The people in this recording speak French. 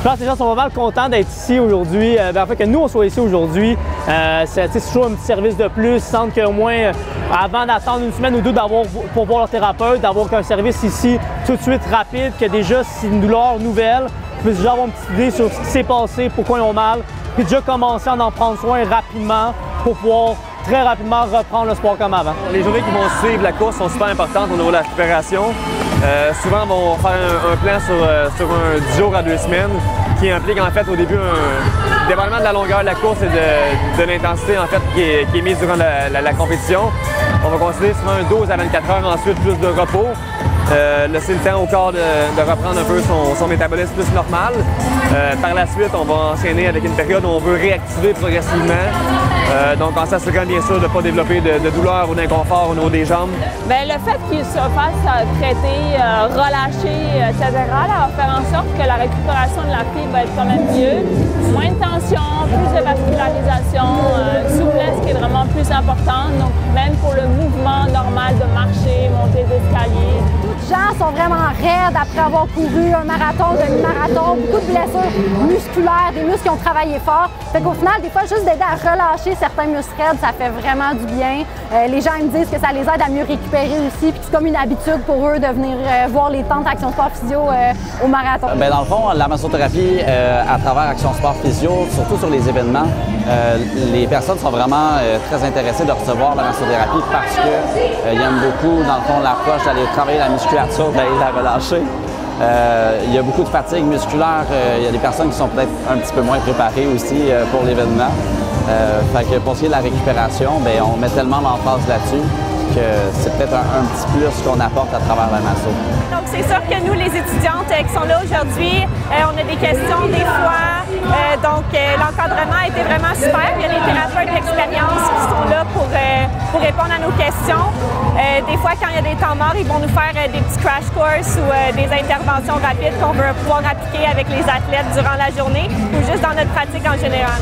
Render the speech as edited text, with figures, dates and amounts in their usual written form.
pense que les gens sont pas mal contents d'être ici aujourd'hui. En fait, que nous, on soit ici aujourd'hui, c'est toujours un petit service de plus. Ils sentent qu'au moins, avant d'attendre une semaine ou deux pour voir leur thérapeute, d'avoir un service ici tout de suite rapide, que déjà, si c'est une douleur nouvelle, ils peuvent déjà avoir une petite idée sur ce qui s'est passé, pourquoi ils ont mal, puis déjà commencer à en prendre soin rapidement pour pouvoir très rapidement reprendre le sport comme avant. Les journées qui vont suivre la course sont super importantes au niveau de la récupération. Souvent, on va faire un plan sur un 10 jours à 2 semaines qui implique en fait au début un dépendamment de la longueur de la course et de l'intensité en fait qui est mise durant la compétition. On va considérer souvent un 12 à 24 heures, ensuite plus de repos. Laisser le temps au corps de reprendre un peu son métabolisme plus normal. Par la suite, on va enchaîner avec une période où on veut réactiver progressivement. Donc en s'assurant bien sûr de ne pas développer de douleur ou d'inconfort au niveau des jambes. Bien, le fait qu'il se fasse traiter, relâcher, etc., là, va faire en sorte que la récupération de la fibre va être quand même mieux. Moins de tension, plus de vascularisation, souplesse qui est vraiment plus importante. Donc même pour le mouvement normal de marcher, monter d'escalier. Les gens sont vraiment raides après avoir couru un marathon, demi-marathon, beaucoup de blessures musculaires, des muscles qui ont travaillé fort. Fait qu'au final, des fois, juste d'aider à relâcher certains muscles raides, ça fait vraiment du bien. Les gens me disent que ça les aide à mieux récupérer aussi, puis c'est comme une habitude pour eux de venir voir les tentes Action Sport Physio au marathon. Bien, dans le fond, la massothérapie, à travers Action Sport Physio, surtout sur les événements, les personnes sont vraiment très intéressées de recevoir la massothérapie parce qu'ils aiment beaucoup, dans le fond, l'approche d'aller travailler la musculature, d'aller la relâcher. Il y a beaucoup de fatigue musculaire. Il y a des personnes qui sont peut-être un petit peu moins préparées aussi pour l'événement. Fait que pour ce qui est de la récupération, bien, on met tellement l'emphase là-dessus que c'est peut-être un petit plus qu'on apporte à travers la masso. Donc c'est sûr que nous, les étudiantes qui sont là aujourd'hui, on a des questions des fois. L'encadrement a été vraiment super. Il y a des thérapeutes d'expérience qui sont là pour répondre à nos questions. Des fois, quand il y a des temps morts, ils vont nous faire des petits crash courses ou des interventions rapides qu'on veut pouvoir appliquer avec les athlètes durant la journée ou juste dans notre pratique en général.